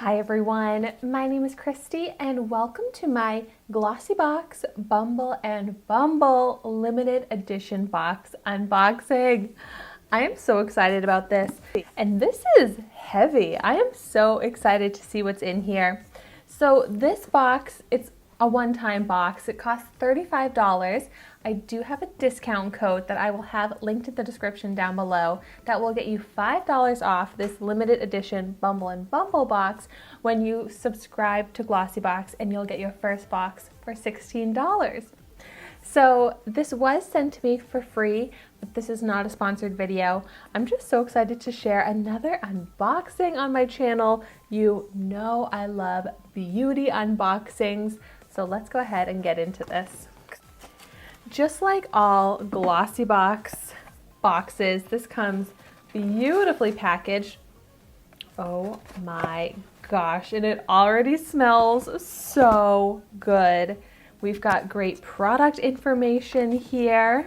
Hi everyone, my name is Christy and welcome to my GLOSSYBOX Bumble and Bumble limited edition box unboxing. I am so excited about this, and this is heavy. I am so excited to see what's in here. So this box, it's a one-time box. It costs $35. I do have a discount code that I will have linked in the description down below that will get you $5 off this limited edition Bumble and Bumble box when you subscribe to GLOSSYBOX, and you'll get your first box for $16. So this was sent to me for free, but this is not a sponsored video. I'm just so excited to share another unboxing on my channel. You know I love beauty unboxings, so let's go ahead and get into this. Just like all GLOSSYBOX boxes, this comes beautifully packaged. Oh my gosh, and it already smells so good. We've got great product information here.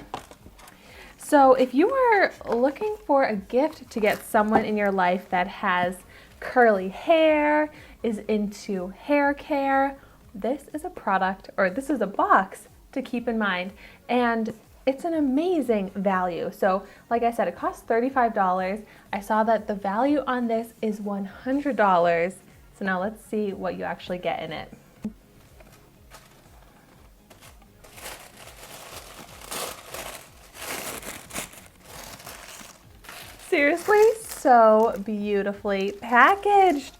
So if you are looking for a gift to get someone in your life that has curly hair, is into hair care, this is a product, or this is a box to keep in mind. And it's an amazing value. So like I said, it costs $35. I saw that the value on this is $100. So now let's see what you actually get in it. Seriously, so beautifully packaged.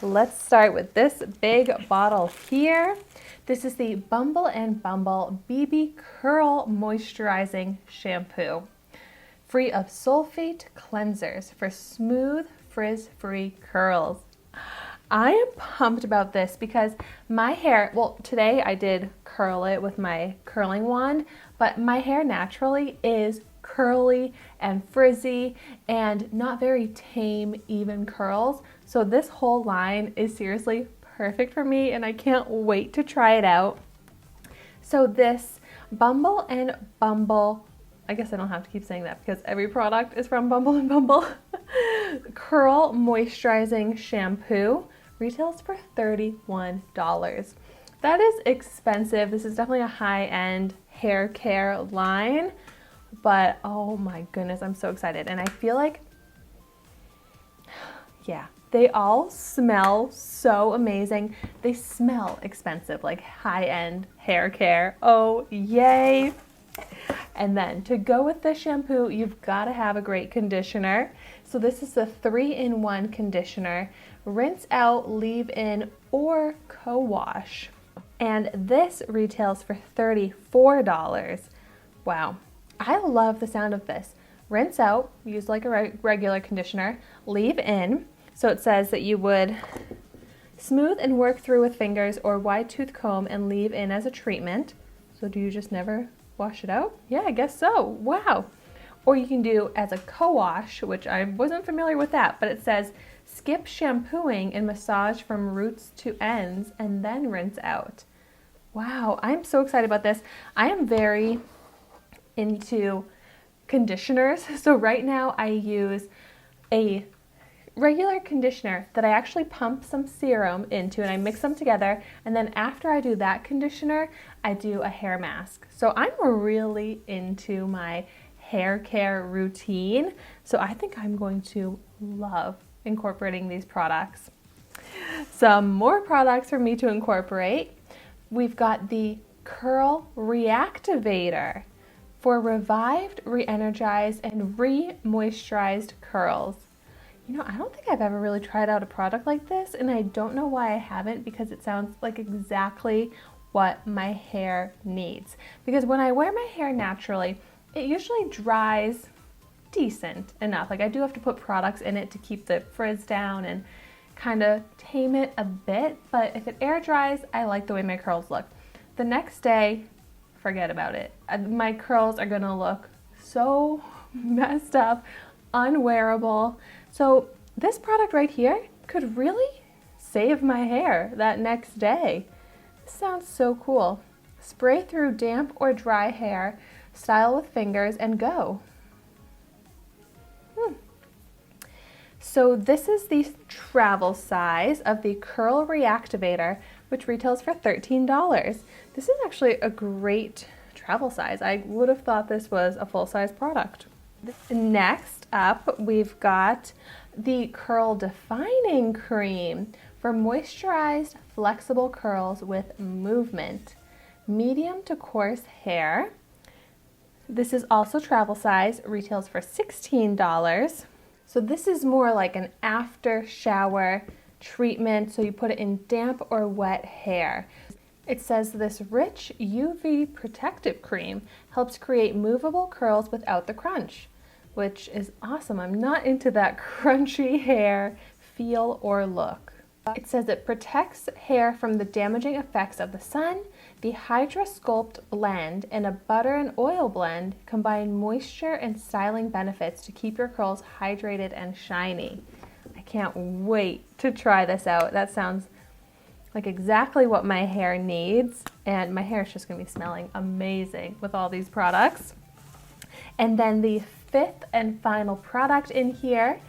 Let's start with this big bottle here. This is the Bumble and Bumble BB Curl Moisturizing Shampoo. Free of sulfate cleansers for smooth, frizz-free curls. I am pumped about this because my hair, well, today I did curl it with my curling wand, but my hair naturally is curly and frizzy and not very tame, even curls. So this whole line is seriously perfect for me, and I can't wait to try it out. So this Bumble and Bumble, I guess I don't have to keep saying that because every product is from Bumble and Bumble, Curl Moisturizing Shampoo retails for $31. That is expensive. This is definitely a high-end hair care line, but oh my goodness, I'm so excited. And I feel like, yeah, they all smell so amazing. They smell expensive, like high-end hair care. Oh, yay. And then to go with the shampoo, you've got to have a great conditioner. So this is the 3-in-1 conditioner. Rinse out, leave in, or co-wash. And this retails for $34. Wow. I love the sound of this. Rinse out, use like a regular conditioner, leave in. So it says that you would smooth and work through with fingers or wide tooth comb and leave in as a treatment. So do you just never wash it out? Yeah, I guess so. Wow. Or you can do as a co-wash, which I wasn't familiar with that, but it says skip shampooing and massage from roots to ends and then rinse out. Wow, I'm so excited about this. I am very into conditioners. So right now I use a regular conditioner that I actually pump some serum into, and I mix them together, and then after I do that conditioner, I do a hair mask. So I'm really into my hair care routine, so I think I'm going to love incorporating these products. Some more products for me to incorporate. We've got the Curl Reactivator for revived, re-energized, and re-moisturized curls. You know, I don't think I've ever really tried out a product like this, and I don't know why I haven't, because it sounds like exactly what my hair needs. Because when I wear my hair naturally, it usually dries decent enough. Like I do have to put products in it to keep the frizz down and kind of tame it a bit, but if it air dries, I like the way my curls look. The next day, forget about it. My curls are gonna look so messed up, unwearable. So this product right here could really save my hair that next day. This sounds so cool. Spray through damp or dry hair, style with fingers, and go. So this is the travel size of the Curl Reactivator, which retails for $13. This is actually a great travel size. I would have thought this was a full-size product. Next up, we've got the Curl Defining Cream for moisturized, flexible curls with movement. Medium to coarse hair. This is also travel size, retails for $16. So this is more like an after shower treatment, so you put it in damp or wet hair. It says this rich UV protective cream helps create movable curls without the crunch, which is awesome. I'm not into that crunchy hair feel or look. It says it protects hair from the damaging effects of the sun. The Hydra Sculpt blend and a butter and oil blend combine moisture and styling benefits to keep your curls hydrated and shiny. I can't wait to try this out. That sounds like exactly what my hair needs, and my hair is just gonna be smelling amazing with all these products. And then the fifth and final product in here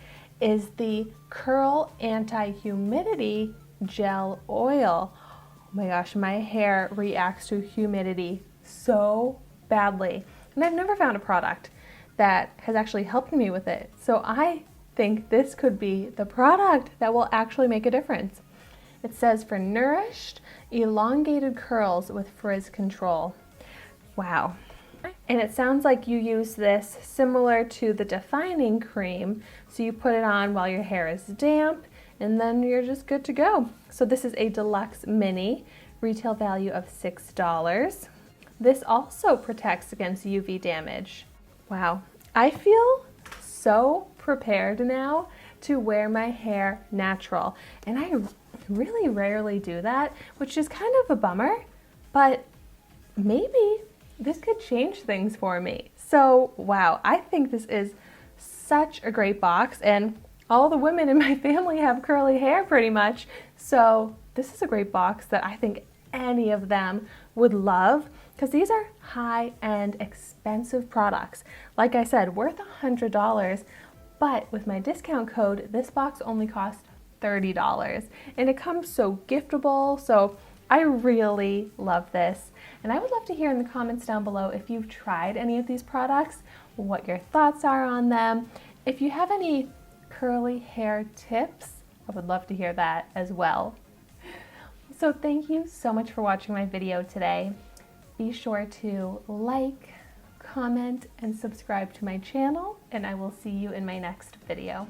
is the Curl Anti-Humidity Gel Oil. Oh my gosh, my hair reacts to humidity so badly. And I've never found a product that has actually helped me with it. So I think this could be the product that will actually make a difference. It says for nourished, elongated curls with frizz control. Wow. And it sounds like you use this similar to the defining cream. So you put it on while your hair is damp, and then you're just good to go. So this is a deluxe mini, retail value of $6. This also protects against UV damage. Wow, I feel so prepared now to wear my hair natural. And I really rarely do that, which is kind of a bummer, but maybe this could change things for me. So wow, I think this is such a great box, and all the women in my family have curly hair pretty much. So this is a great box that I think any of them would love, because these are high-end, expensive products. Like I said, worth $100, but with my discount code, this box only costs $30, and it comes so giftable. So I really love this, and I would love to hear in the comments down below if you've tried any of these products, what your thoughts are on them. If you have any curly hair tips, I would love to hear that as well. So thank you so much for watching my video today. Be sure to like, comment, and subscribe to my channel, and I will see you in my next video.